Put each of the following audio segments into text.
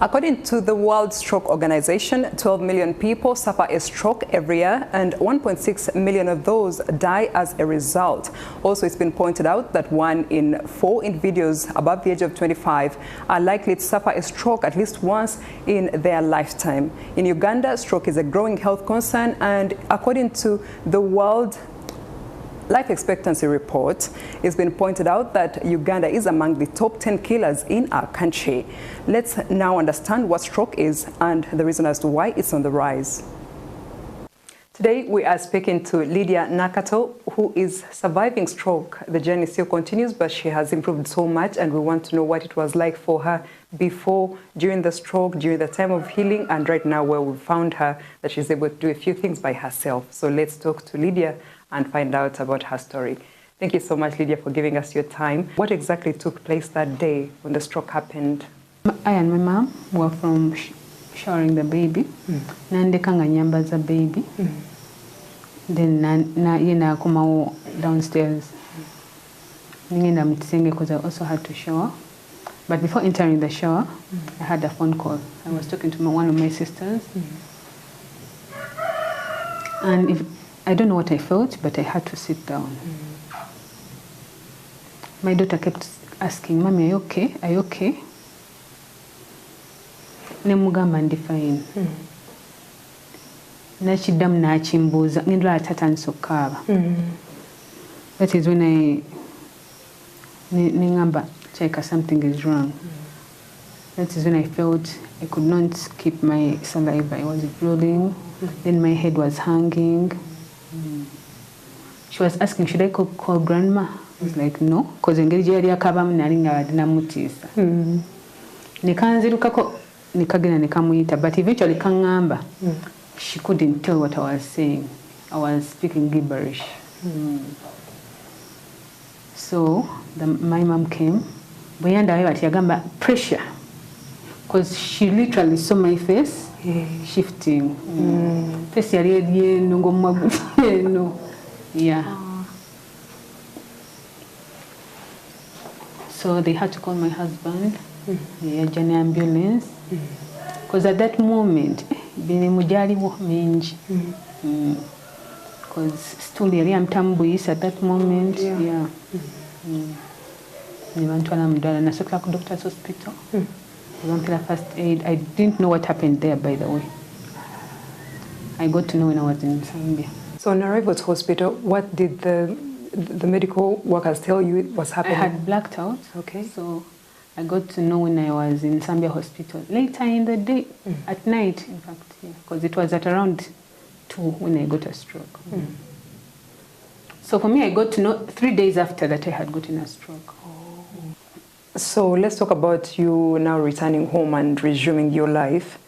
According to the World Stroke Organization, 12 million people suffer a stroke every year and 1.6 million of those die as a result. Also, it's been pointed out that 1 in 4 individuals above the age of 25 are likely to suffer a stroke at least once in their lifetime. In Uganda, stroke is a growing health concern, and according to the World Life Expectancy Report, it's been pointed out that Uganda is among the top 10 killers in our country. Let's now understand what stroke is and the reason as to why it's on the rise. Today we are speaking to Lydia Nakato, who is surviving stroke. The journey still continues, but she has improved so much, and we want to know what it was like for her before, during the stroke, during the time of healing, and right now where we found her, that she's able to do a few things by herself. So let's talk to Lydia and find out about her story. Thank you so much, Lydia, for giving us your time. What exactly took place that day when the stroke happened? I and my mom were from showering the baby. Nandekanga nyambaza baby. Then na kuma downstairs. Ningenda mtisenge because I also had to shower. But before entering the shower, I had a phone call. I was talking to one of my sisters. And I don't know what I felt, but I had to sit down. My daughter kept asking, "Mommy, are you okay? Are you okay?" Nemugamba ndi fine. Nachidam nachimbuza ngindla tata nsokaba. That is when I ningamba check something is wrong. That is when I felt I could not keep my saliva. I was drooling. Then my head was hanging. She was asking, should I call grandma? I was like, no, because engeri yali akabamu nali nga namutiisa. Nekanzirukako nekagenda nekamuyita, but eventually kangamba. She couldn't tell what I was saying. I was speaking gibberish. So my mom came. Boyanda bati yagamba pressure, because she literally saw my face shifting. Face yali nungo no. Yeah. So they had to call my husband, the Journey ambulance, because at that moment, bini mujali wo minji, because still yali amtambuisa at that moment. Yeah. Nibantwala mudala nasoka ku doctor's hospital. Nibampa first aid. I didn't know what happened there, by the way. I got to know when I was in Zambia. So on arrival to hospital, what did the medical workers tell you was happening? I had blacked out. Okay. So I got to know when I was in Zambia hospital. Later in the day, at night, in fact, because it was at around 2 when I got a stroke. So for me, I got to know 3 days after that I had gotten a stroke. So let's talk about you now returning home and resuming your life.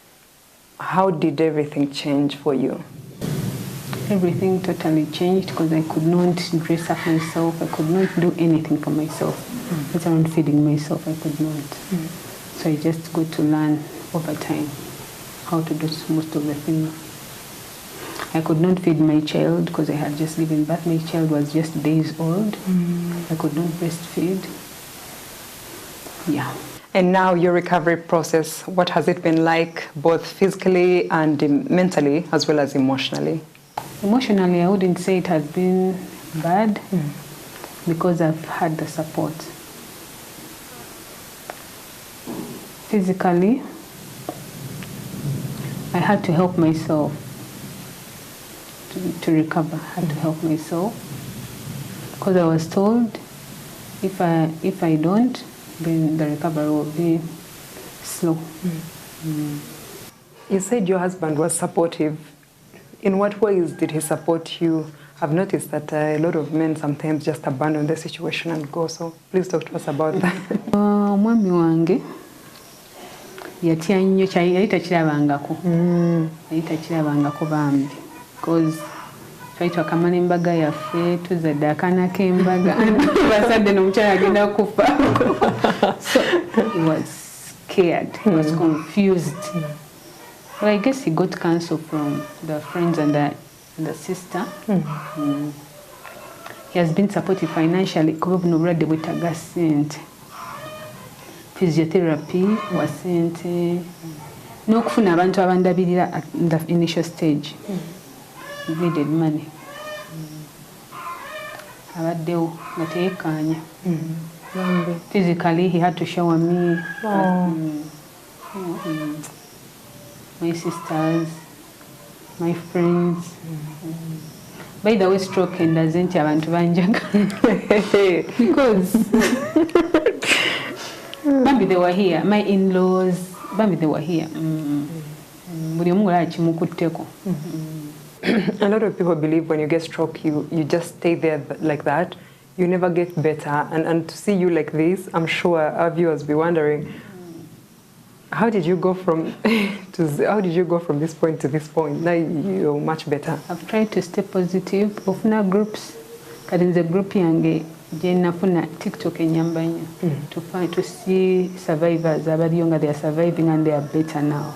How did everything change for you? Everything totally changed because I could not dress up myself. I could not do anything for myself. Let alone feeding myself, I could not. So I just got to learn over time how to do most of the things. I could not feed my child because I had just given birth. My child was just days old. I could not breastfeed. Yeah. And now your recovery process, what has it been like, both physically and mentally, as well as emotionally? Emotionally, I wouldn't say it has been bad because I've had the support. Physically, I had to help myself to recover. I had to help myself because I was told if I don't, then the recovery will be slow. You said your husband was supportive. In what ways did he support you? I've noticed that a lot of men sometimes just abandon the situation and go. So please talk to us about that. Mwami wange yatya nnyo yali takirabangako. Yali takirabangako bambi. Because twaitwa kamala embaga yaffe tuzadde akaana k'embaga basadde n'omukyala agenda kufa. So he was scared. He was confused. Well, I guess he got counsel from the friends and the sister. He has been supported financially. physiotherapy wa sente n'okufuna abantu abandabirira at the initial stage. Needed money. Abaddewo nga teyeekanya. Physically he had to shower me. My sisters, my friends. By the way, stroke and doesn't abantu banjaga. Because maybe they were here. My in-laws, maybe they were here. A lot of people believe when you get stroke, you just stay there like that. You never get better. And to see you like this, I'm sure our viewers be wondering, how did you go from this point to this point? Now you're much better. I've tried to stay positive. Ofuna groups, kadi the group yange jena funa TikTok enyambanya to see survivors abaliyo nga they are surviving and they are better now.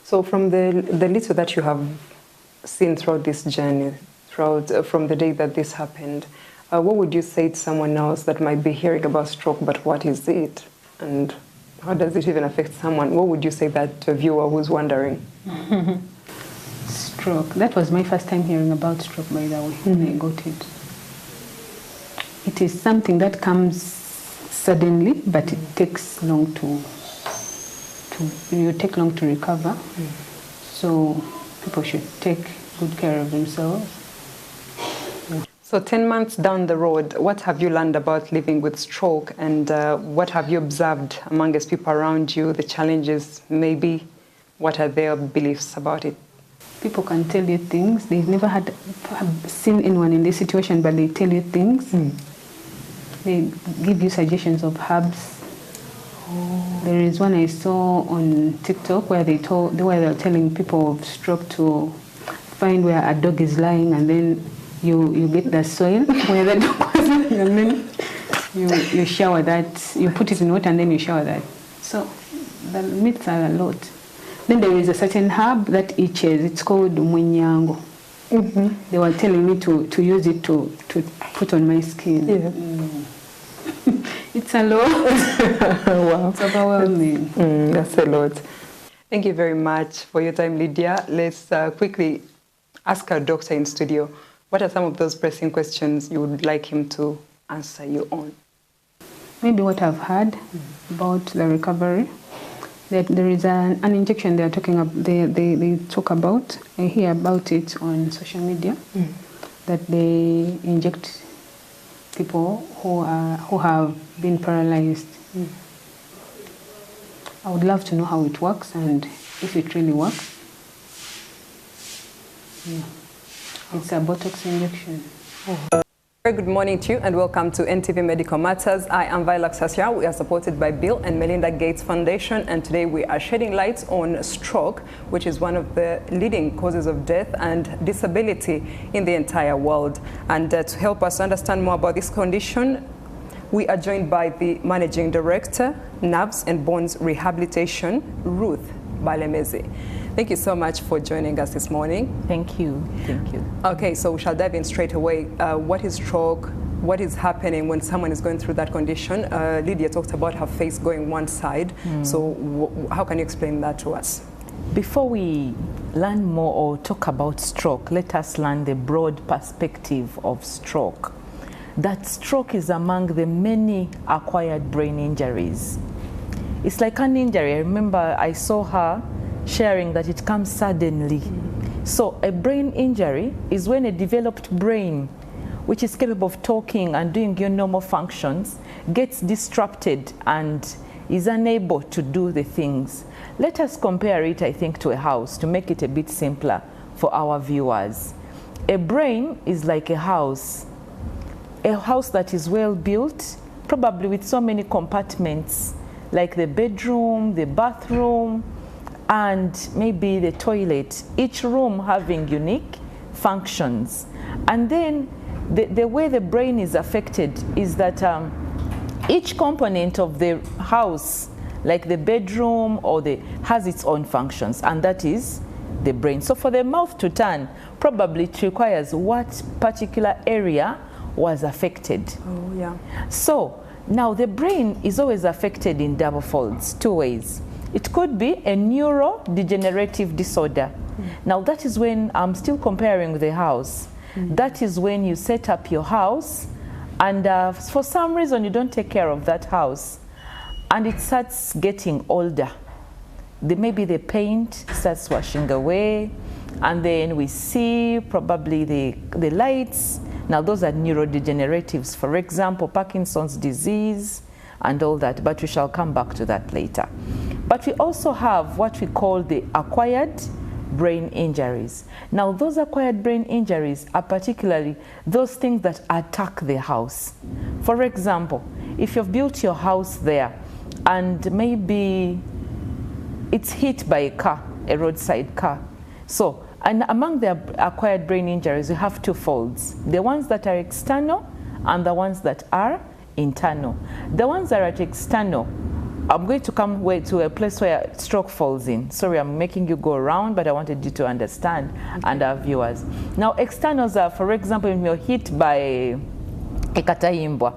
So from the little that you have seen throughout this journey, from the day that this happened, what would you say to someone else that might be hearing about stroke, but what is it? And how does it even affect someone? What would you say that to a viewer who's wondering? Stroke. That was my first time hearing about stroke, by the way, when I got it. It is something that comes suddenly, but it takes long to recover. So people should take good care of themselves. So 10 months down the road, what have you learned about living with stroke, and what have you observed amongst people around you, the challenges maybe? What are their beliefs about it? People can tell you things. They've never seen anyone in this situation, but they tell you things. They give you suggestions of herbs. There is one I saw on TikTok where they were telling people of stroke to find where a dog is lying, and then you get the soil where the dog was lying, and then you shower that. You put it in water and then you shower that. So the myths are a lot. Then there is a certain herb that itches. It's called mwenyango. They were telling me to use it to put on my skin. It's a lot. Wow. It's overwhelming. That's a lot. Thank you very much for your time, Lydia. Let's quickly ask our doctor in studio, what are some of those pressing questions you would like him to answer you on? Maybe what I've heard about the recovery. That there is an injection they are talking about. They talk about. I hear about it on social media. That they inject people who have been paralyzed. I would love to know how it works and if it really works. It's a Botox injection. Very good morning to you and welcome to NTV Medical Matters. I am Viola Sasya. We are supported by Bill and Melinda Gates Foundation, and today we are shedding light on stroke, which is one of the leading causes of death and disability in the entire world. And to help us understand more about this condition, we are joined by the Managing Director, Nerves and Bones Rehabilitation, Ruth Balemezi. Thank you so much for joining us this morning. Thank you. Thank you. Okay, so we shall dive in straight away. What is stroke? What is happening when someone is going through that condition? Lydia talked about her face going one side. So how can you explain that to us? Before we learn more or talk about stroke, let us learn the broad perspective of stroke. That stroke is among the many acquired brain injuries. It's like an injury. I remember I saw her sharing that it comes suddenly. So a brain injury is when a developed brain, which is capable of talking and doing your normal functions, gets disrupted and is unable to do the things. Let us compare it, I think, to a house to make it a bit simpler for our viewers. A brain is like a house that is well built, probably with so many compartments, like the bedroom, the bathroom, and maybe the toilet, each room having unique functions. And then the way the brain is affected is that each component of the house, like the bedroom has its own functions, and that is the brain. So for the mouth to turn, probably it requires what particular area was affected. Oh, yeah. So Now, the brain is always affected in double folds, two ways. It could be a neurodegenerative disorder. Now, that is when I'm still comparing with the house. That is when you set up your house, and for some reason you don't take care of that house, and it starts getting older. Maybe the paint starts washing away, and then we see probably the lights. Now, those are neurodegeneratives, for example, Parkinson's disease and all that, but we shall come back to that later. But we also have what we call the acquired brain injuries. Now, those acquired brain injuries are particularly those things that attack the house. For example, if you've built your house there and maybe it's hit by a car, a roadside car. So, and among the acquired brain injuries, you have two folds. The ones that are external and the ones that are internal. The ones that are external, I'm going to come to a place where stroke falls in. Sorry, I'm making you go around, but I wanted you to understand, and our viewers. Now, externals are, for example, if you're hit by a katayimbwa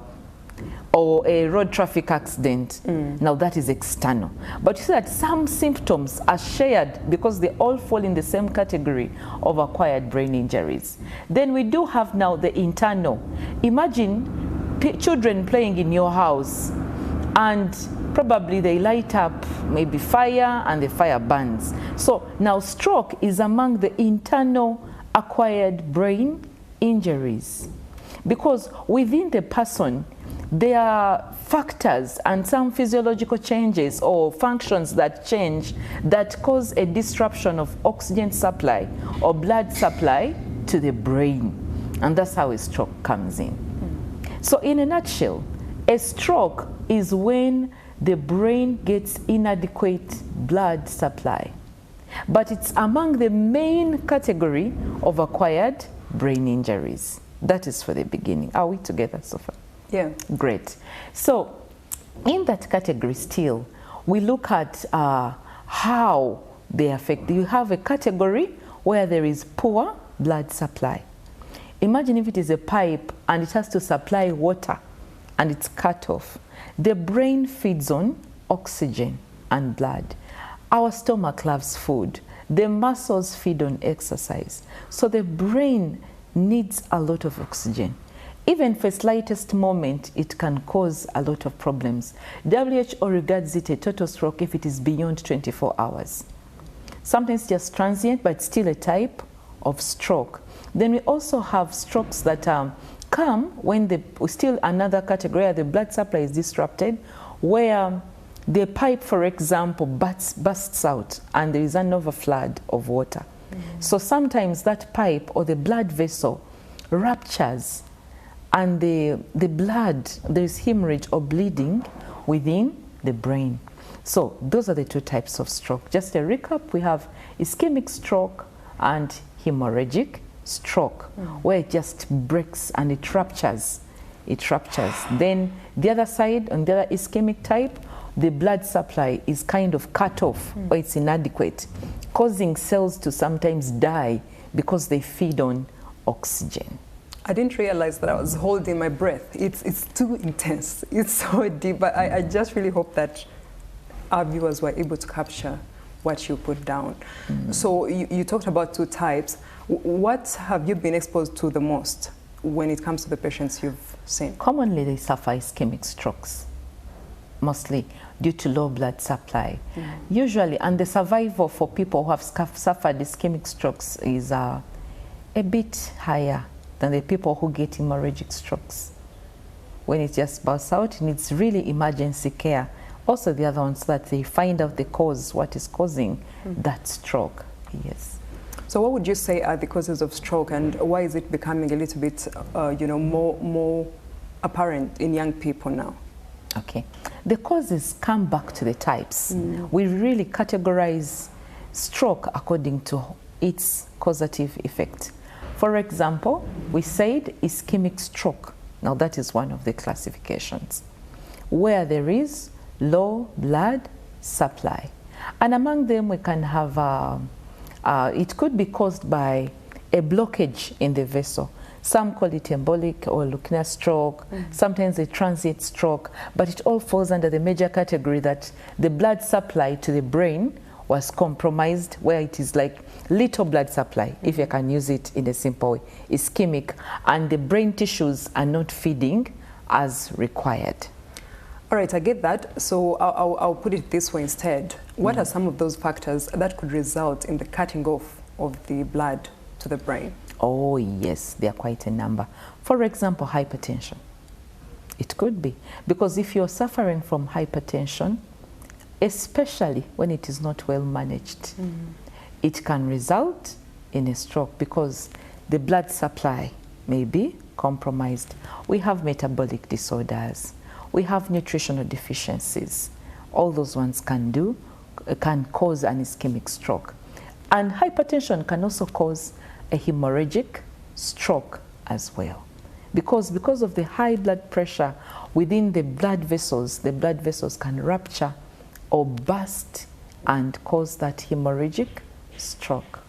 or a road traffic accident. Now, that is external. But you see that some symptoms are shared because they all fall in the same category of acquired brain injuries. Then we do have now the internal. Imagine children playing in your house, and probably they light up maybe fire, and the fire burns. So now stroke is among the internal acquired brain injuries, because within the person there are factors and some physiological changes or functions that change that cause a disruption of oxygen supply or blood supply to the brain, and that's how a stroke comes in. So in a nutshell, a stroke is when the brain gets inadequate blood supply. But it's among the main category of acquired brain injuries. That is for the beginning. Are we together so far? Yeah. Great. So in that category still, we look at how they affect. You have a category where there is poor blood supply. Imagine if it is a pipe and it has to supply water and it's cut off. The brain feeds on oxygen and blood. Our stomach loves food. The muscles feed on exercise. So the brain needs a lot of oxygen. Even for slightest moment, it can cause a lot of problems. WHO regards it a total stroke if it is beyond 24 hours. Sometimes just transient, but still a type of stroke. Then we also have strokes that come when still another category where the blood supply is disrupted, where the pipe, for example, bursts out and there is an overflood of water. So sometimes that pipe or the blood vessel ruptures, and the blood, there's hemorrhage or bleeding within the brain. So those are the two types of stroke. Just a recap, we have ischemic stroke and hemorrhagic stroke, where it just breaks and it ruptures. It ruptures. Then the other side, on the other ischemic type, the blood supply is kind of cut off, or it's inadequate, causing cells to sometimes die because they feed on oxygen. I didn't realize that I was holding my breath. It's too intense. It's so deep. But I just really hope that our viewers were able to capture what you put down. So you talked about two types. What have you been exposed to the most when it comes to the patients you've seen? Commonly, they suffer ischemic strokes, mostly due to low blood supply. Usually, and the survival for people who have suffered ischemic strokes is a bit higher than the people who get hemorrhagic strokes. When it just bursts out, it needs really emergency care. Also the other ones that they find out the cause, what is causing that stroke. Yes. So what would you say are the causes of stroke, and why is it becoming a little bit more apparent in young people now? Okay. The causes come back to the types. We really categorize stroke according to its causative effect. For example, we said ischemic stroke. Now that is one of the classifications, where there is low blood supply. And among them we can have, it could be caused by a blockage in the vessel. Some call it embolic or leukemia stroke, sometimes a transient stroke, but it all falls under the major category that the blood supply to the brain was compromised, where it is like little blood supply, if you can use it in a simple way, ischemic, and the brain tissues are not feeding as required. All right, I get that. So I'll put it this way instead. What are some of those factors that could result in the cutting off of the blood to the brain? Oh yes, there are quite a number. For example, hypertension. It could be, because if you're suffering from hypertension, especially when it is not well managed, it can result in a stroke because the blood supply may be compromised. We have metabolic disorders. We have nutritional deficiencies. All those ones can cause an ischemic stroke. And hypertension can also cause a hemorrhagic stroke as well. Because of the high blood pressure within the blood vessels can rupture or burst and cause that hemorrhagic stroke.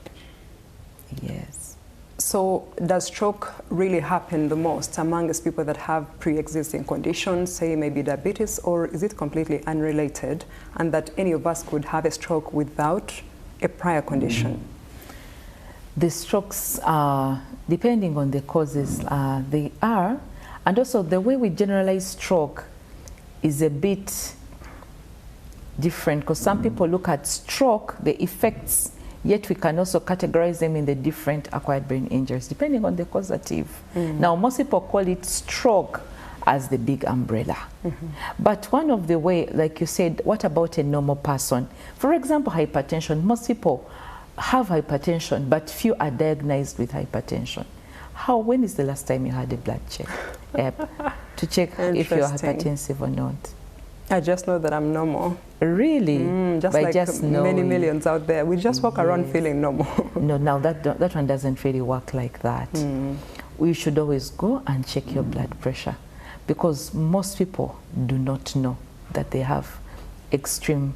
Yes. So does stroke really happen the most amongst people that have pre-existing conditions, say maybe diabetes, or is it completely unrelated and that any of us could have a stroke without a prior condition? The strokes are, depending on the causes, they are, and also the way we generalize stroke is a bit different because some people look at stroke, the effects, yet we can also categorize them in the different acquired brain injuries, depending on the causative. Now, most people call it stroke as the big umbrella. But one of the way, like you said, what about a normal person? For example, hypertension. Most people have hypertension, but few are diagnosed with hypertension. When is the last time you had a blood check? To check if you're hypertensive or not? I just know that I'm normal. Really? Just like many millions out there. We just walk around feeling normal. No, now that one doesn't really work like that. We should always go and check your blood pressure because most people do not know that they have extreme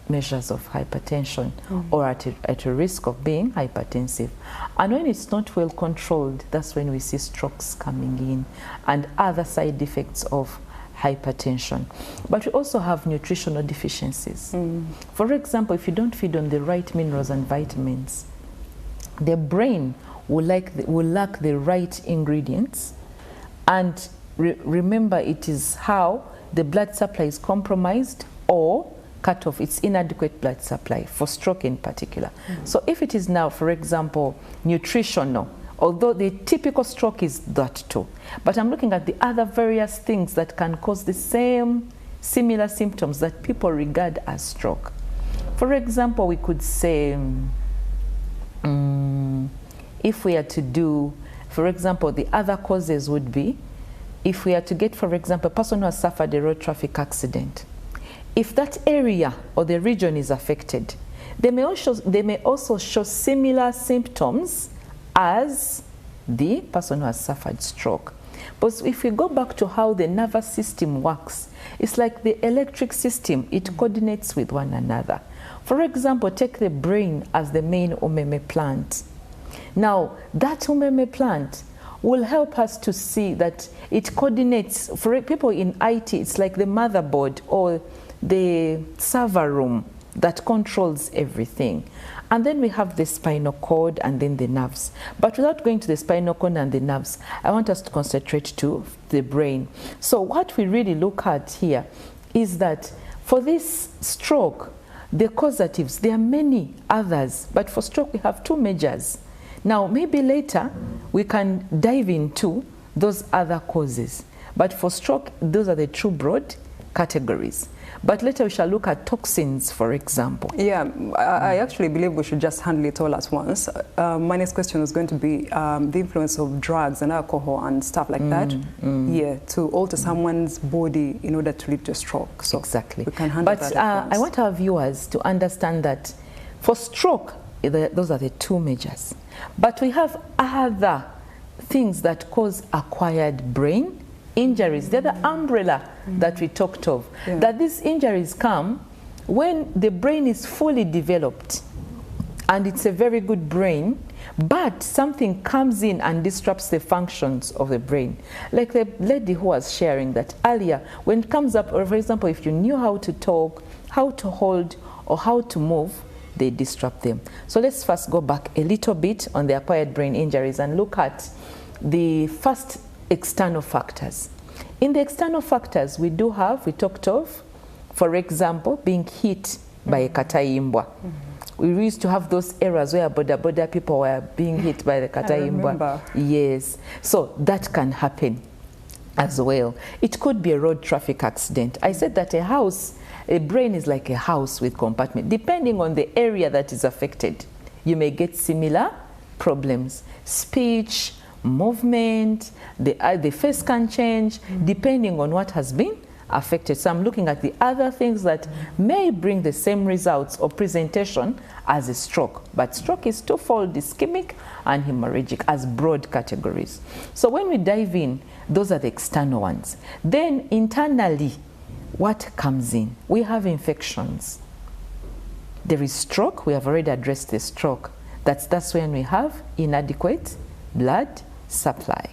measures of hypertension or at a risk of being hypertensive. And when it's not well controlled, that's when we see strokes coming in and other side effects of hypertension. But we also have nutritional deficiencies. For example, if you don't feed on the right minerals and vitamins, the brain will lack the right ingredients. And remember, it is how the blood supply is compromised or cut off. It's inadequate blood supply for stroke in particular. So if it is now, for example, nutritional, although the typical stroke is that too, but I'm looking at the other various things that can cause the same similar symptoms that people regard as stroke. For example, we could say, if we are to do, for example, the other causes would be, if we are to get, for example, a person who has suffered a road traffic accident, if that area or the region is affected, they may also show similar symptoms as the person who has suffered stroke. But if we go back to how the nervous system works, it's like the electric system, it coordinates with one another. For example, take the brain as the main umeme plant. Now, that umeme plant will help us to see that it coordinates. For people in IT, it's like the motherboard or the server room that controls everything. And then we have the spinal cord and then the nerves. But without going to the spinal cord and the nerves, I want us to concentrate to the brain. So what we really look at here is that for this stroke, the causatives, there are many others, but for stroke we have two majors. Now maybe later we can dive into those other causes. But for stroke, those are the two broad categories. But later we shall look at toxins, for example. Yeah, I actually believe we should just handle it all at once. My next question was going to be the influence of drugs and alcohol and stuff like that. Yeah, to alter someone's body in order to lead to a stroke. So exactly. We can handle that at once. I want our viewers to understand that for stroke, those are the two majors. But we have other things that cause acquired brain injuries. They're the umbrella that we talked of. That these injuries come when the brain is fully developed and it's a very good brain, but something comes in and disrupts the functions of the brain. Like the lady who was sharing that earlier, when it comes up, or for example, if you knew how to talk, how to hold, or how to move, they disrupt them. So let's first go back a little bit on the acquired brain injuries and look at the first external factors. In the external factors, we talked of, for example, being hit by a kataimbwa. We used to have those eras where boda people were being hit by the kataimbwa. Yes, so that can happen as well. It could be a road traffic accident. I said that a brain is like a house with compartment. Depending on the area that is affected, you may get similar problems. Speech, movement, the face can change depending on what has been affected. So I'm looking at the other things that may bring the same results or presentation as a stroke. But stroke is twofold, ischemic and hemorrhagic, as broad categories. So when we dive in, those are the external ones. Then internally, what comes in? We have infections. There is stroke. We have already addressed the stroke. That's when we have inadequate blood supply.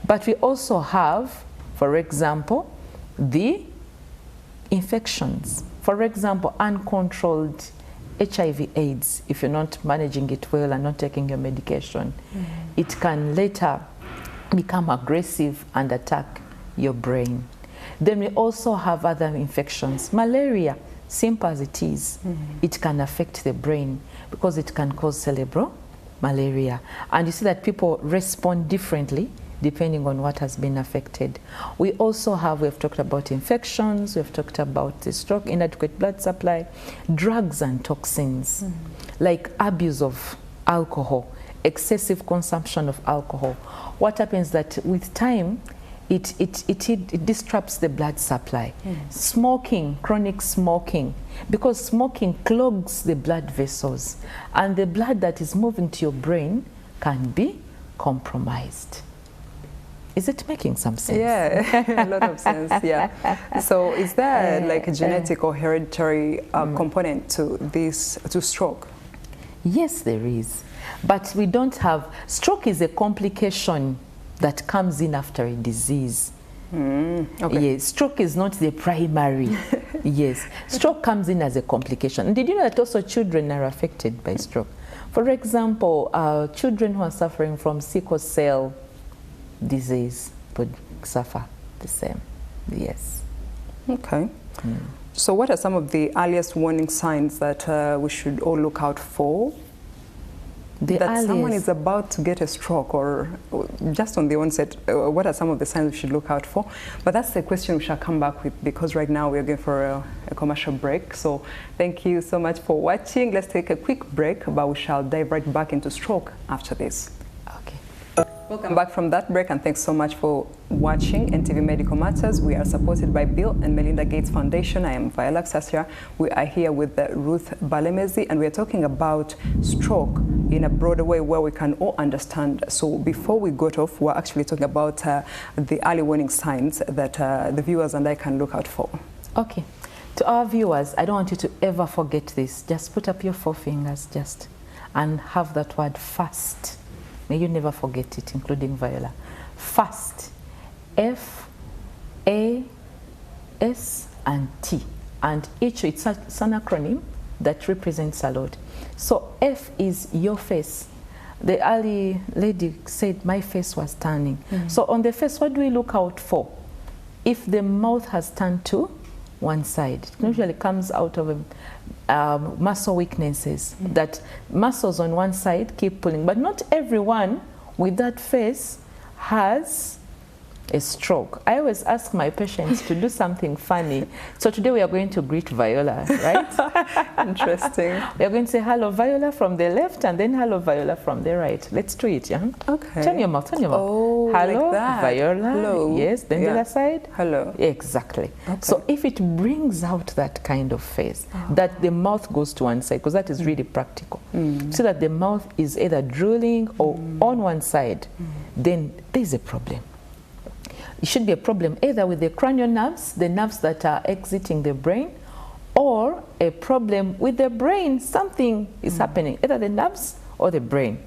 But we also have, for example, the infections. For example, uncontrolled HIV/AIDS. If you're not managing it well and not taking your medication, it can later become aggressive and attack your brain. Then we also have other infections. Malaria, simple as it is, it can affect the brain because it can cause cerebral malaria. And you see that people respond differently depending on what has been affected. We also have, we've talked about infections, we've talked about the stroke, inadequate blood supply, drugs and toxins, like abuse of alcohol, excessive consumption of alcohol. What happens that with time, it disrupts the blood supply. Smoking, chronic smoking, because smoking clogs the blood vessels, and the blood that is moving to your brain can be compromised. Is it making some sense? Yeah, a lot of sense, yeah. So is there like a genetic or hereditary component to stroke? Yes, there is. But we don't have, stroke is a complication that comes in after a disease. Okay. Yes, stroke is not the primary. Yes, stroke comes in as a complication. And did you know that also children are affected by stroke? For example, children who are suffering from sickle cell disease would suffer the same. Yes. Okay. So what are some of the earliest warning signs that we should all look out for? That someone is about to get a stroke, or just on the onset, what are some of the signs we should look out for? But that's the question we shall come back with, because right now we're going for a commercial break. So thank you so much for watching. Let's take a quick break, but we shall dive right back into stroke after this. Welcome back from that break, and thanks so much for watching NTV Medical Matters. We are supported by Bill and Melinda Gates Foundation. I am Viola Sassia. We are here with Ruth Balemezi, and we are talking about stroke in a broader way where we can all understand. So before we got off, we're actually talking about the early warning signs that the viewers and I can look out for. Okay. To our viewers, I don't want you to ever forget this. Just put up your forefingers and have that word fast. May you never forget it, including Viola. FAST. F-A-S and T. And each, it's an acronym that represents a lot. So F is your face. The early lady said my face was turning. So on the face, what do we look out for? If the mouth has turned to one side, it usually comes out of muscle weaknesses, that muscles on one side keep pulling. But not everyone with that face has a stroke. I always ask my patients to do something funny. So today we are going to greet Viola, right? Interesting. We are going to say hello Viola from the left and then hello Viola from the right. Let's do it, yeah? Okay. Turn your mouth, turn your mouth. Oh, hello, like that. Viola. Hello. Yes, then the other side. Hello. Exactly. Okay. So if it brings out that kind of face, that the mouth goes to one side, because that is really practical, so that the mouth is either drooling or on one side, then there's a problem. It should be a problem either with the cranial nerves, the nerves that are exiting the brain, or a problem with the brain. Something is happening, either the nerves or the brain.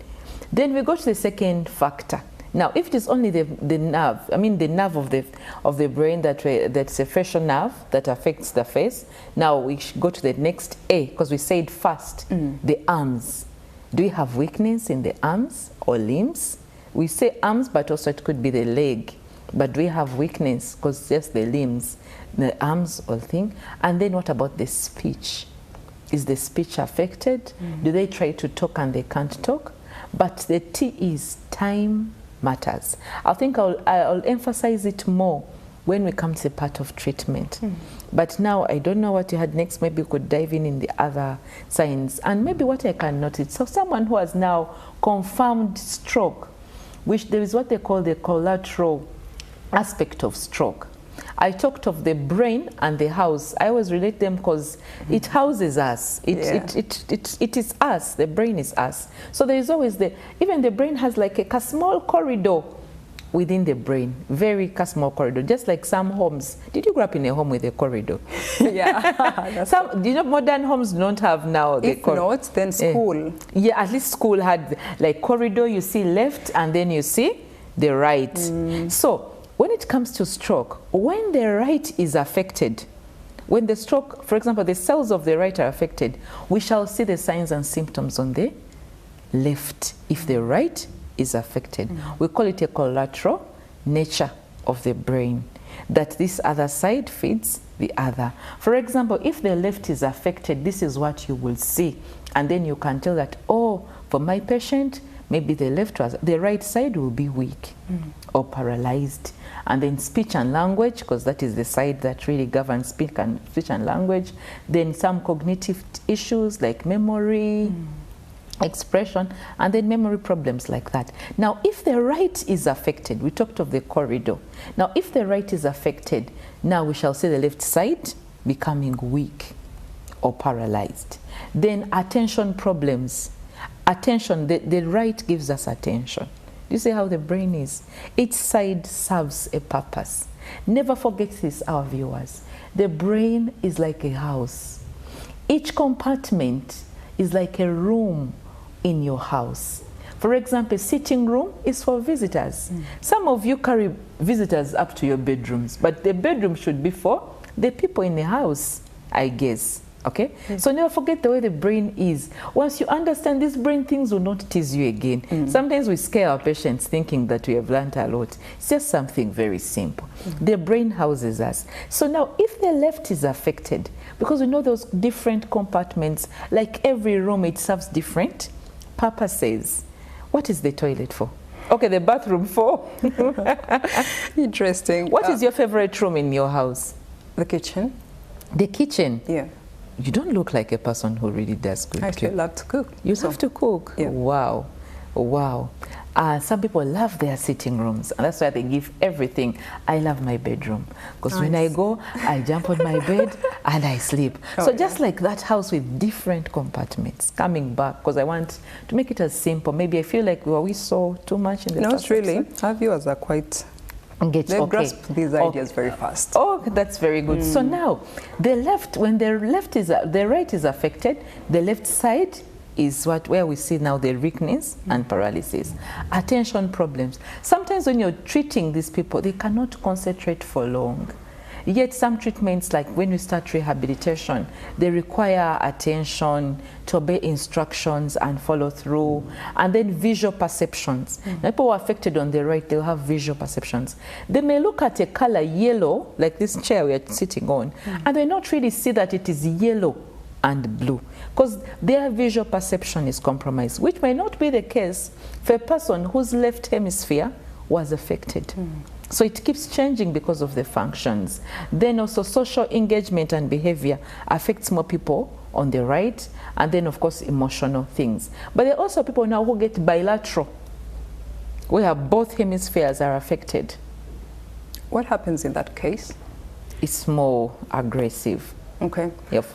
Then we go to the second factor. Now, if it is only the nerve, I mean the nerve of the brain that's a facial nerve that affects the face. Now we should go to the next A, because we said first, the arms. Do we have weakness in the arms or limbs? We say arms, but also it could be the leg. But do we have weakness? Because just the limbs, the arms or thing. And then what about the speech? Is the speech affected? Do they try to talk and they can't talk? But the T is time matters. I think I'll emphasize it more when we come to the part of treatment. But now I don't know what you had next. Maybe you could dive in the other signs. And maybe what I can notice, so someone who has now confirmed stroke, which there is what they call the collateral aspect of stroke. I talked of the brain and the house. I always relate them because it houses us. It is us. The brain is us. So there is always even the brain has like a small corridor within the brain, very small corridor, just like some homes. Did you grow up in a home with a corridor? Yeah. Do you know modern homes don't have now the corridor? If not, then school. Yeah, at least school had like corridor. You see left and then you see the right. So when it comes to stroke, when the right is affected, when the stroke, for example, the cells of the right are affected, we shall see the signs and symptoms on the left if the right is affected. We call it a collateral nature of the brain, that this other side feeds the other. For example, if the left is affected, this is what you will see. And then you can tell that, oh, for my patient, maybe the right side will be weak or paralyzed. And then speech and language, because that is the side that really governs speech and language. Then some cognitive issues like memory, expression, and then memory problems like that. Now, if the right is affected, we talked of the corridor. Now, if the right is affected, now we shall see the left side becoming weak or paralyzed. Then attention problems. Attention, the right gives us attention. You see how the brain is? Each side serves a purpose. Never forget this, our viewers. The brain is like a house. Each compartment is like a room in your house. For example, sitting room is for visitors. Some of you carry visitors up to your bedrooms, but the bedroom should be for the people in the house, I guess. Okay? So never forget the way the brain is. Once you understand this brain, things will not tease you again. Sometimes we scare our patients thinking that we have learned a lot. It's just something very simple. The brain houses us. So now if the left is affected, because we know those different compartments, like every room, it serves different purposes. What is the toilet for? Okay, the bathroom for? Interesting. What is your favorite room in your house? The kitchen. The kitchen? Yeah. You don't look like a person who really does cook. I actually love to cook. You love to cook? Yeah. Wow. Wow. Some people love their sitting rooms, and that's why they give everything. I love my bedroom, because when I go, I jump on my bed and I sleep. So just like that house with different compartments, coming back, because I want to make it as simple. Maybe I feel like we saw too much in the No, first it's really. episode. Our viewers are quite... They grasp these ideas very fast. Oh, that's very good. So now, the left, when the right is affected, the left side is where we see now the weakness and paralysis. Attention problems. Sometimes when you're treating these people, they cannot concentrate for long. Yet some treatments, like when we start rehabilitation, they require attention, to obey instructions and follow through, and then visual perceptions. Now, people who are affected on the right, they'll have visual perceptions. They may look at a color yellow, like this chair we are sitting on, and they not really see that it is yellow and blue, because their visual perception is compromised, which may not be the case for a person whose left hemisphere was affected. So it keeps changing because of the functions. Then also social engagement and behavior affects more people on the right, and then of course emotional things. But there are also people now who get bilateral, where both hemispheres are affected. What happens in that case? It's more aggressive. Okay. Yep.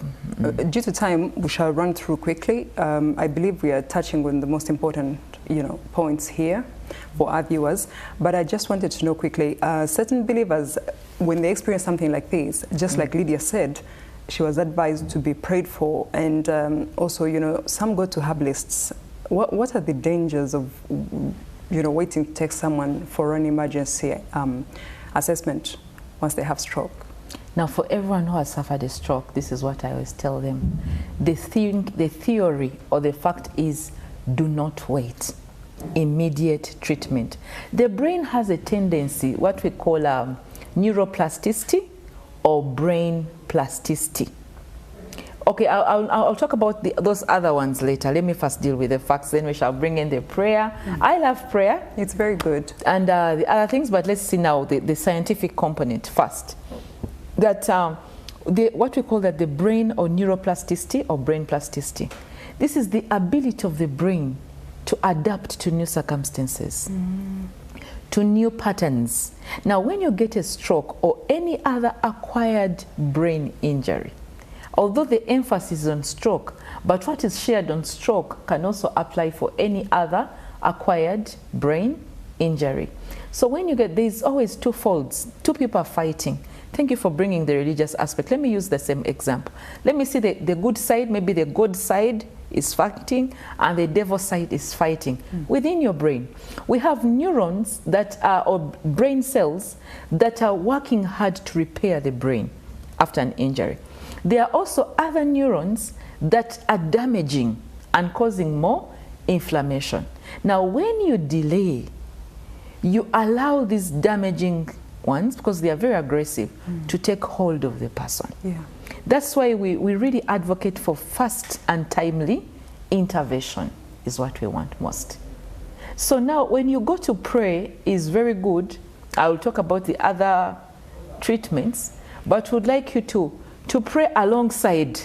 Due to time, we shall run through quickly. I believe we are touching on the most important, points here for our viewers. But I just wanted to know quickly, certain believers, when they experience something like this, just like Lydia said, she was advised to be prayed for, and also, you know, some go to herbalists. What are the dangers of, you know, waiting to take someone for an emergency assessment once they have stroke? Now, for everyone who has suffered a stroke, this is what I always tell them. The theory or the fact is, do not wait. Immediate treatment. The brain has a tendency, what we call neuroplasticity or brain plasticity. Okay, I'll talk about those other ones later. Let me first deal with the facts, then we shall bring in the prayer. I love prayer. It's very good. And the other things, but let's see now the scientific component first. That what we call that the brain or neuroplasticity or brain plasticity. This is the ability of the brain to adapt to new circumstances, to new patterns. Now, when you get a stroke or any other acquired brain injury, although the emphasis is on stroke, but what is shared on stroke can also apply for any other acquired brain injury. So when you get, there's always two folds. Two people are fighting. Thank you for bringing the religious aspect. Let me use the same example. Let me see the good side. Maybe the good side is fighting and the devil side is fighting. Within your brain, we have neurons that are, or brain cells that are working hard to repair the brain after an injury. There are also other neurons that are damaging and causing more inflammation. Now, when you delay, you allow these damaging ones, because they are very aggressive, to take hold of the person. Yeah. That's why we really advocate for fast and timely intervention is what we want most. So now when you go to pray is very good. I will talk about the other treatments, but would like you to pray alongside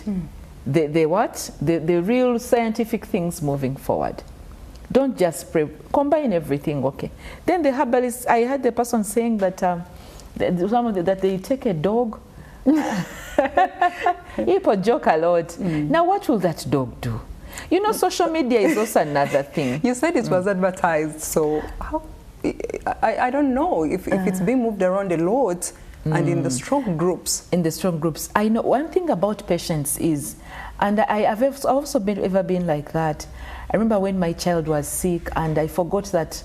the real scientific things moving forward. Don't just pray, combine everything, okay? Then the herbalists, I heard the person saying that that they take a dog. People joke a lot. Now, what will that dog do? You know, social media is also another thing. You said it was advertised, so how, I don't know if it's being moved around a lot and in the stroke groups. In the stroke groups. I know one thing about patients is, and I have also ever been like that. I remember when my child was sick and I forgot that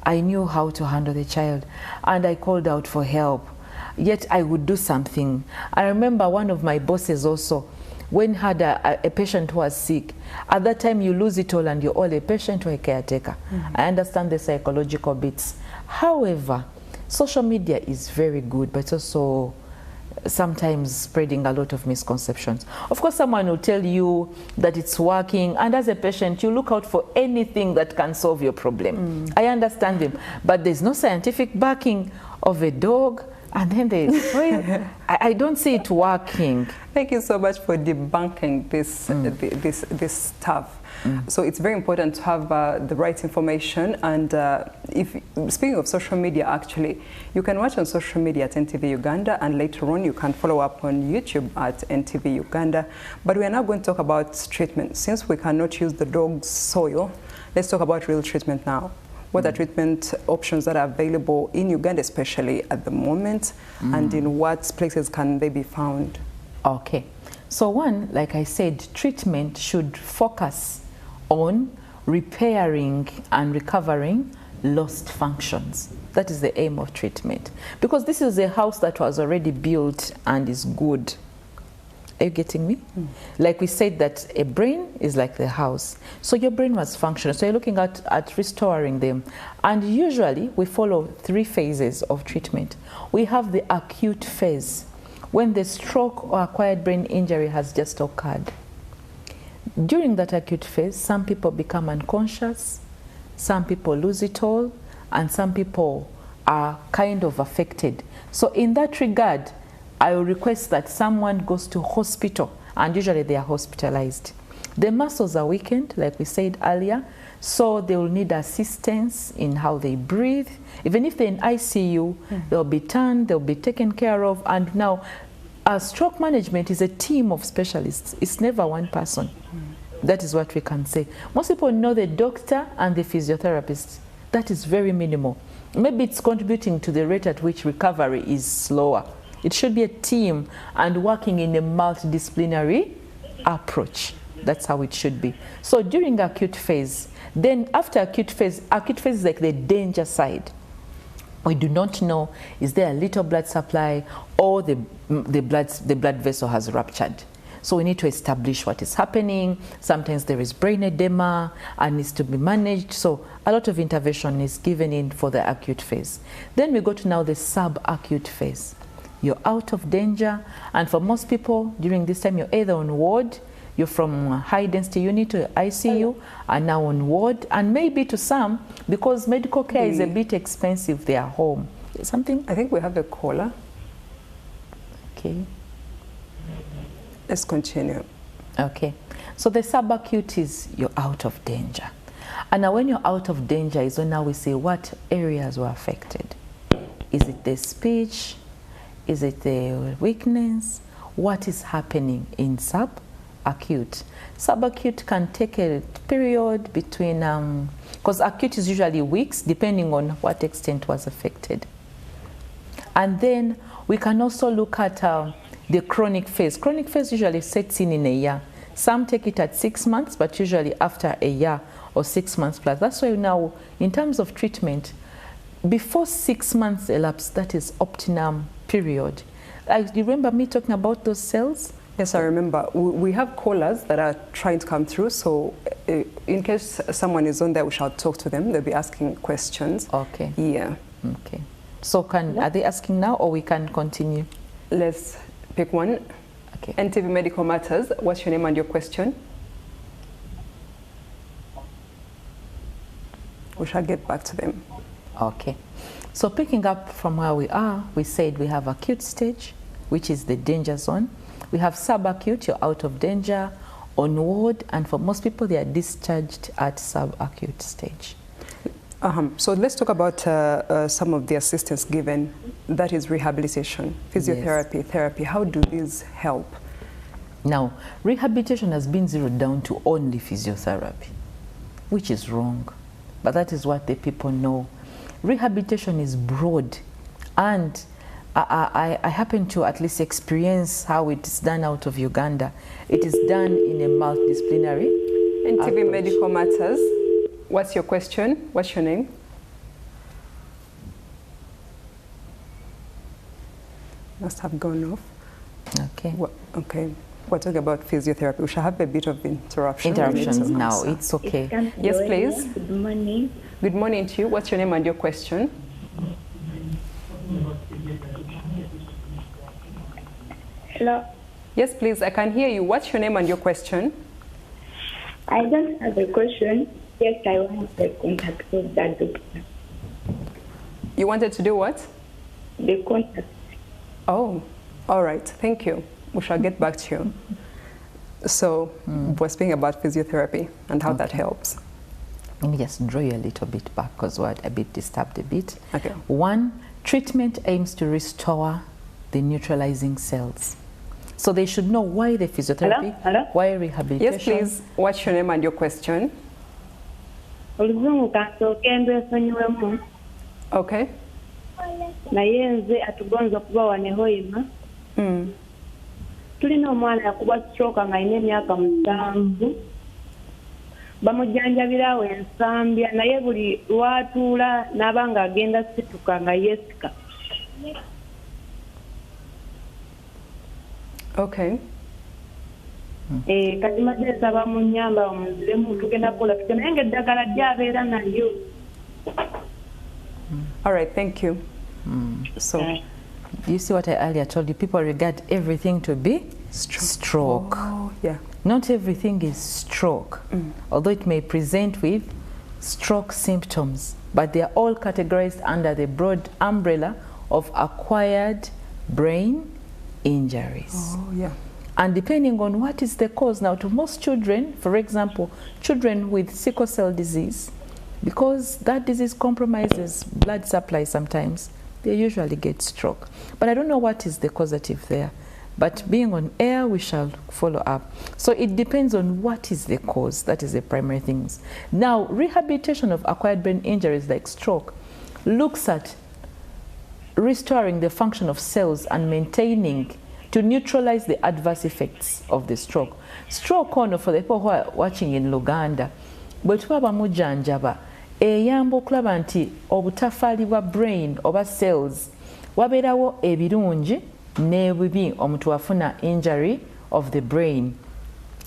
I knew how to handle the child and I called out for help. Yet I would do something. I remember one of my bosses also, when had a patient who was sick, at that time you lose it all and you're all a patient or a caretaker. I understand the psychological bits. However, social media is very good, but also sometimes spreading a lot of misconceptions. Of course, someone will tell you that it's working, and as a patient, you look out for anything that can solve your problem. I understand them, but there's no scientific backing of a dog, and then I don't see it working. Thank you so much for debunking this stuff. So it's very important to have the right information. And speaking of social media, actually, you can watch on social media at NTV Uganda, and later on you can follow up on YouTube at NTV Uganda. But we are now going to talk about treatment. Since we cannot use the dog's soil, let's talk about real treatment now. What are treatment options that are available in Uganda, especially at the moment, and in what places can they be found? Okay. So one, like I said, treatment should focus on repairing and recovering lost functions. That is the aim of treatment. Because this is a house that was already built and is good. Are you getting me? Like we said that a brain is like the house. So your brain was functional. So you're looking at restoring them. And usually we follow 3 phases of treatment. We have the acute phase, when the stroke or acquired brain injury has just occurred. During that acute phase, some people become unconscious, some people lose it all, and some people are kind of affected. So in that regard, I will request that someone goes to hospital, and usually they are hospitalized. The muscles are weakened, like we said earlier, so they will need assistance in how they breathe. Even if they're in ICU, they'll be turned, they'll be taken care of. And now, stroke management is a team of specialists. It's never one person. That is what we can say. Most people know the doctor and the physiotherapist. That is very minimal. Maybe it's contributing to the rate at which recovery is slower It should be a team and working in a multidisciplinary approach. That's how it should be. So during acute phase, then after acute phase is like the danger side. We do not know, is there a little blood supply or the blood vessel has ruptured. So we need to establish what is happening. Sometimes there is brain edema and needs to be managed. So a lot of intervention is given in for the acute phase. Then we go to now the subacute phase. You're out of danger, and for most people during this time you're either on ward, you're from high density unit to ICU, and now on ward, and maybe to some, because medical care is a bit expensive, they are home. Something? I think we have a caller. Okay. Let's continue. Okay. So the subacute is you're out of danger. And now when you're out of danger is when now we say what areas were affected. Is it the speech? Is it the weakness? What is happening in subacute? Subacute can take a period between, because acute is usually weeks, depending on what extent was affected. And then we can also look at the chronic phase. Chronic phase usually sets in a year. Some take it at 6 months, but usually after a year or 6 months plus. That's why now, in terms of treatment, before 6 months elapse, that is optimum period. Do you remember me talking about those cells? Yes, I remember. We have callers that are trying to come through, so in case someone is on there, we shall talk to them. They'll be asking questions. Okay. Yeah. Okay. So are they asking now, or we can continue? Let's pick one. Okay. NTV Medical Matters, what's your name and your question? We shall get back to them. Okay. So picking up from where we are, we said we have acute stage, which is the danger zone. We have subacute, you're out of danger, on ward, and for most people, they are discharged at subacute stage. So let's talk about some of the assistance given, that is rehabilitation, physiotherapy, yes, therapy. How do these help? Now, rehabilitation has been zeroed down to only physiotherapy, which is wrong, but that is what the people know. Rehabilitation is broad, and I happen to at least experience how it is done out of Uganda. It is done in a multidisciplinary NTV approach. Medical Matters, what's your question? What's your name? Must have gone off. Okay. Okay. We're talking about physiotherapy. We shall have a bit of interruptions now. It's okay. Yes, please. Good morning. Good morning to you. What's your name and your question? Hello. Yes, please. I can hear you. What's your name and your question? I don't have a question. Yes, I want the contact of that doctor. You wanted to do what? The contact. Oh, all right. Thank you. We shall get back to you. So we're speaking about physiotherapy and how that helps. Let me just draw you a little bit back because we're a bit disturbed a bit. Okay. One, treatment aims to restore the neutralizing cells. So they should know why the physiotherapy, Hello? why rehabilitation. Yes, please. What's your name and your question? Okay. naye nze atugonza kuba wanehoima tulina omwana yakuba stroke nga alina emyaka 7 bamujjanjabira awo ensambya naye buli lwatuula n'aba nga agenda situka nga yeesika. Okay. Kati madde nsaba munnyamba omunziremu tugenda kukola tutyo naye ng'eddagala lyabeera nalyo. All right, thank you. So, you see what I earlier told you? People regard everything to be stroke. Oh, yeah. Not everything is stroke, although it may present with stroke symptoms, but they are all categorized under the broad umbrella of acquired brain injuries. Oh, yeah. And depending on what is the cause, now to most children, for example, children with sickle cell disease, because that disease compromises blood supply sometimes, they usually get stroke. But I don't know what is the causative there. But being on air, we shall follow up. So it depends on what is the cause. That is the primary things. Now, rehabilitation of acquired brain injuries like stroke looks at restoring the function of cells and maintaining to neutralize the adverse effects of the stroke. Stroke ono, for the people who are watching in Luganda, bwe tuba bamujanjaba eyamba okulaba nti obutafaali bwa brain oba cells wabeerawo ebirungi n'ebibi omuntu afuna injury of the brain.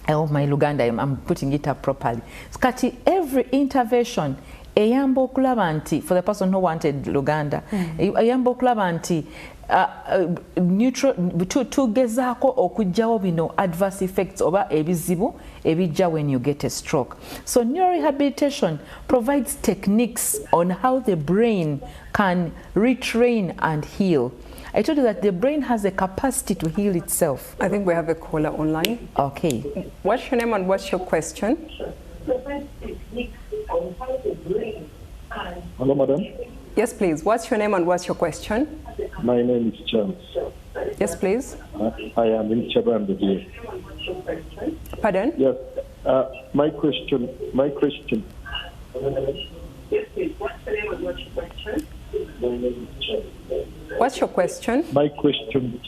Oh, my Luganda, I'm putting it up properly. Kati every intervention eyamba okulaba nti, for the person who wanted Luganda, eyamba okulaba nti tugezaako okugyawo bino adverse effects oba ebizibu ebijja when you get a stroke. So neurorehabilitation provides techniques on how the brain can retrain and heal. I told you that the brain has a capacity to heal itself. I think we have a caller online. Okay. What's your name and what's your question? Hello, madam. Yes, please. What's your name and what's your question? My name is Charles. Yes, please. I am in Chabamba here. Pardon? Yes. My question. Yes, please. What's the name and what's your question? My name is Charles. What's your question? My question.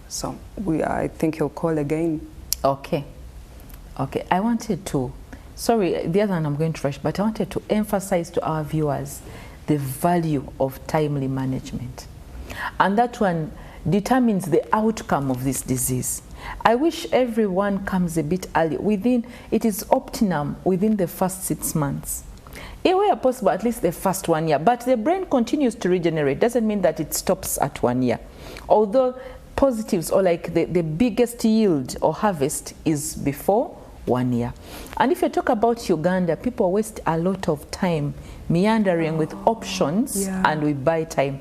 So I think he'll call again. Okay. Okay. I wanted to, sorry, the other one I'm going to rush, but I wanted to emphasize to our viewers the value of timely management. And that one determines the outcome of this disease. I wish everyone comes a bit early. It is optimum within the first 6 months. If where possible, at least the first 1 year. But the brain continues to regenerate. Doesn't mean that it stops at 1 year. Although positives, or like the biggest yield or harvest, is before 1 year. And if you talk about Uganda, people waste a lot of time meandering with options and we buy time.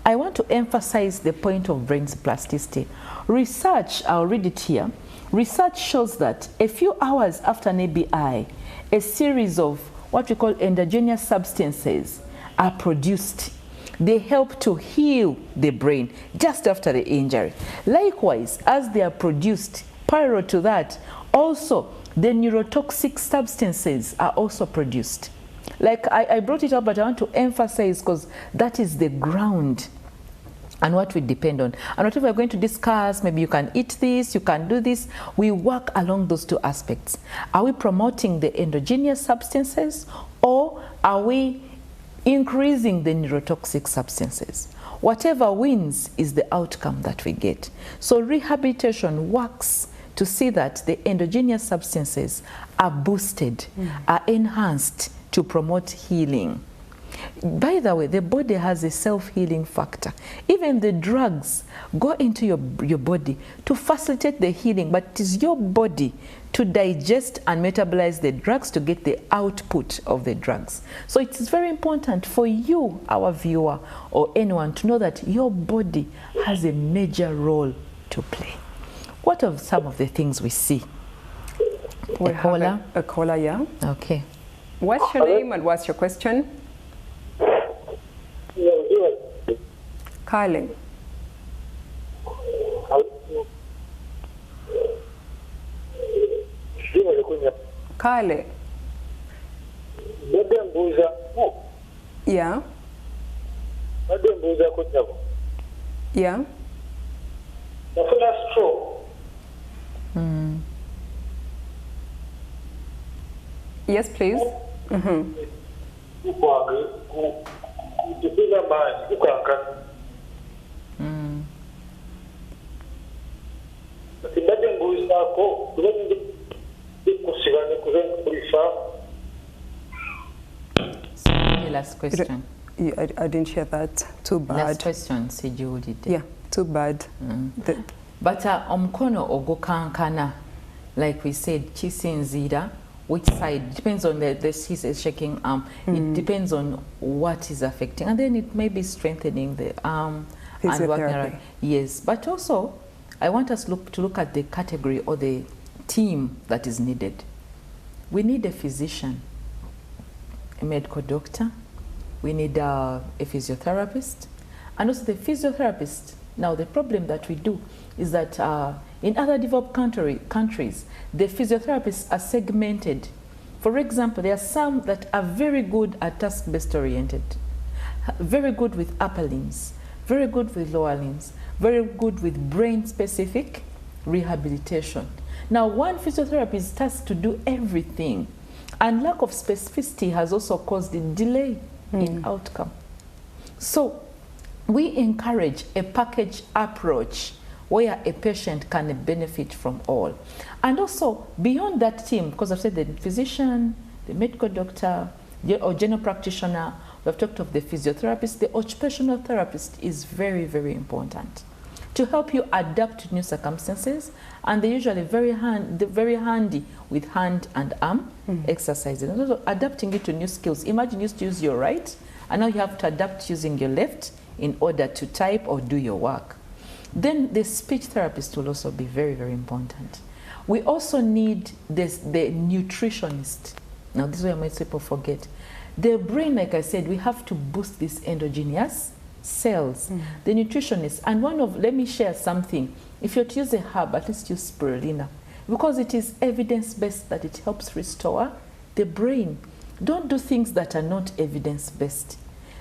I want to emphasize the point of brain's plasticity. Research, I'll read it here. Research shows that a few hours after an ABI, a series of what we call endogenous substances are produced. They help to heal the brain just after the injury. Likewise, as they are produced, parallel to that, also the neurotoxic substances are also produced. Like I brought it up, but I want to emphasize because that is the ground and what we depend on. And whatever we're going to discuss, maybe you can eat this, you can do this, we work along those two aspects. Are we promoting the endogenous substances, or are we increasing the neurotoxic substances? Whatever wins is the outcome that we get. So rehabilitation works to see that the endogenous substances are boosted, are enhanced to promote healing. By the way, the body has a self-healing factor. Even the drugs go into your body to facilitate the healing, but it is your body to digest and metabolize the drugs to get the output of the drugs. So it is very important for you, our viewer, or anyone, to know that your body has a major role to play. What are some of the things we see? We have a caller, yeah. Okay. What's your name and what's your question? Kale. Kale. Yeah. Yeah. Yes, please. Last question. I didn't hear that. Too bad. Last question, Sijudi. Yeah, too bad. But omukono ogukankana, like we said, chisinzira, which side, depends on he's a shaking arm. It depends on what is affecting. And then it may be strengthening the arm. And working around. Yes, but also, I want us to look at the category or the team that is needed. We need a physician, a medical doctor, we need a physiotherapist, and also the physiotherapist. Now the problem that we do is that In other developed countries, the physiotherapists are segmented. For example, there are some that are very good at task-based oriented, very good with upper limbs, very good with lower limbs, very good with brain-specific rehabilitation. Now, one physiotherapist is tasked to do everything, and lack of specificity has also caused a delay in outcome. So we encourage a package approach where a patient can benefit from all. And also, beyond that team, because I've said the physician, the medical doctor, or general practitioner, we've talked of the physiotherapist, the occupational therapist is very, very important to help you adapt to new circumstances, and they're usually very handy with hand and arm exercises. And also adapting it to new skills. Imagine you used to use your right, and now you have to adapt using your left in order to type or do your work. Then the speech therapist will also be very, very important. We also need the nutritionist. Now this is where most people forget. The brain, like I said, we have to boost these endogenous cells. The nutritionist, and let me share something. If you're to use a herb, at least use spirulina, because it is evidence-based that it helps restore the brain. Don't do things that are not evidence-based.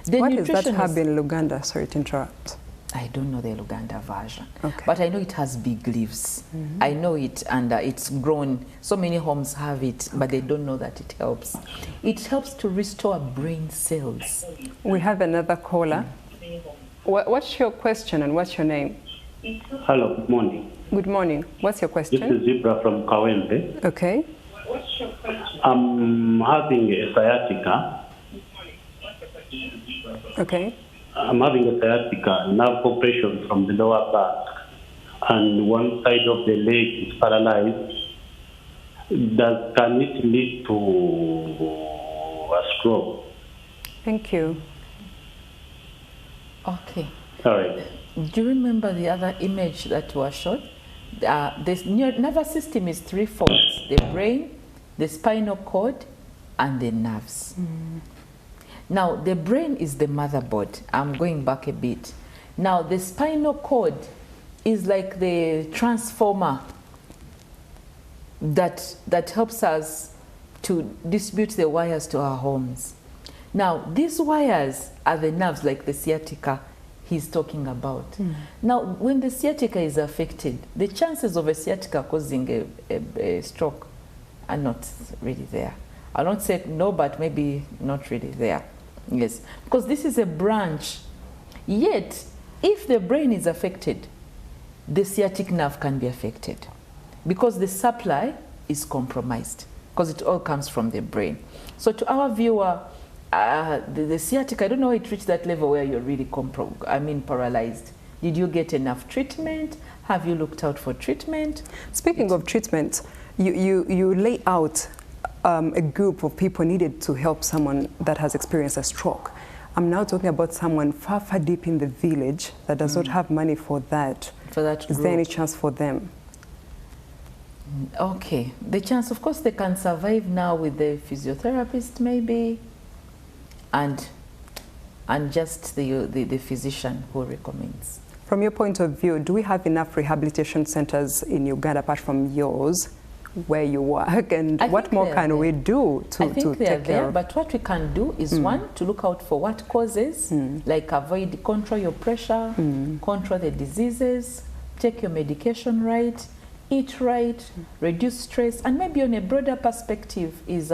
What is that herb in Luganda? Sorry to interrupt. I don't know the Luganda version, okay, but I know it has big leaves. I know it, and it's grown. So many homes have it, but they don't know that it helps. It helps to restore brain cells. We have another caller. What's your question and what's your name? Hello, good morning. Good morning. What's your question? This is Zebra from Kawempe. Okay. I'm having a sciatica. Okay. I'm having a sciatica, nerve compression from the lower back, and one side of the leg is paralyzed. Can it lead to a stroke? Thank you. Okay. All right. Do you remember the other image that was shot? The nervous system is three-folds: the brain, the spinal cord, and the nerves. Now, the brain is the motherboard. I'm going back a bit. Now, the spinal cord is like the transformer that helps us to distribute the wires to our homes. Now, these wires are the nerves, like the sciatica he's talking about. Now, when the sciatica is affected, the chances of a sciatica causing a stroke are not really there. I don't say no, but maybe not really there. Yes, because this is a branch. Yet, if the brain is affected, the sciatic nerve can be affected because the supply is compromised, because it all comes from the brain. So to our viewer, the sciatic, I don't know how it reached that level where you're really paralyzed. Did you get enough treatment? Have you looked out for treatment? Speaking of treatment, you lay out a group of people needed to help someone that has experienced a stroke. I'm now talking about someone far, far deep in the village that does not have money for that. Is there any chance for them? Okay, the chance, of course, they can survive now with the physiotherapist maybe, and just the physician who recommends. From your point of view, do we have enough rehabilitation centers in Uganda apart from yours, where you work, and what more can we do to take care of? But what we can do is one, to look out for what causes, like control your pressure, control the diseases, take your medication right, eat right, reduce stress, and maybe on a broader perspective is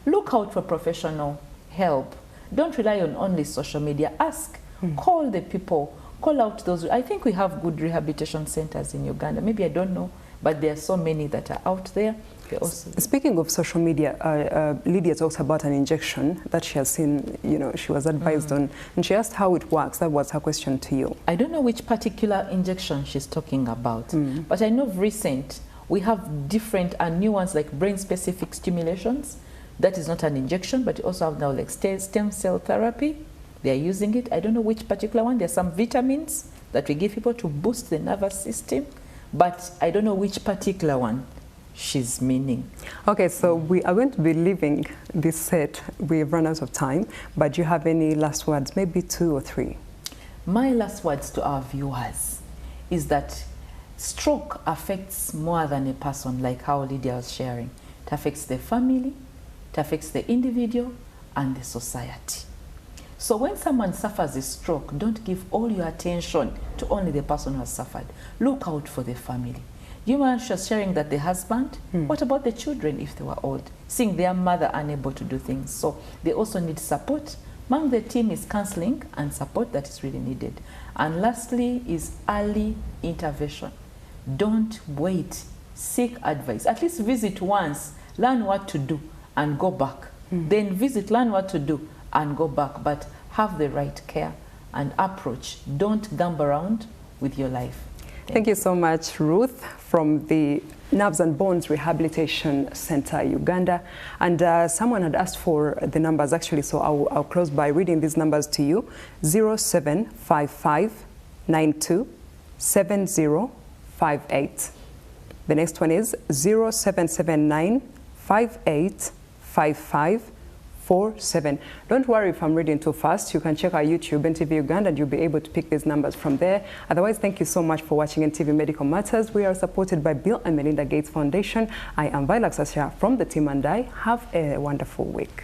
look out for professional help. Don't rely on only social media. Ask, call the people, call out those. I think we have good rehabilitation centers in Uganda. Maybe I don't know, but there are so many that are out there. Speaking of social media, Lydia talks about an injection that she has seen, she was advised on, and she asked how it works. That was her question to you. I don't know which particular injection she's talking about, but I know of recent, we have different and new ones like brain-specific stimulations. That is not an injection, but you also have now like stem cell therapy. They are using it. I don't know which particular one. There are some vitamins that we give people to boost the nervous system, but I don't know which particular one she's meaning. Okay, so we are going to be leaving this set. We've run out of time, but do you have any last words, maybe 2 or 3? My last words to our viewers is that Stroke affects more than a person, like how Lydia was sharing. It affects the family, it affects the individual, and the society. So when someone suffers a stroke, don't give all your attention to only the person who has suffered. Look out for the family. You were sharing that the husband, what about the children if they were old? Seeing their mother unable to do things. So they also need support. Among the team is counseling and support that is really needed. And lastly is early intervention. Don't wait. Seek advice. At least visit once, learn what to do, and go back. Then visit, learn what to do, and go back. But have the right care and approach. Don't gump around with your life. Thank you so much, Ruth, from the Nerves and Bones Rehabilitation Center, Uganda. And someone had asked for the numbers, actually, so I'll close by reading these numbers to you. 0755 92 7058. The next one is 0779 58 55 47. Don't worry if I'm reading too fast. You can check our YouTube, NTV Uganda, and you'll be able to pick these numbers from there. Otherwise, thank you so much for watching NTV Medical Matters. We are supported by Bill and Melinda Gates Foundation. I am Viola Sasha from the team, and I have a wonderful week.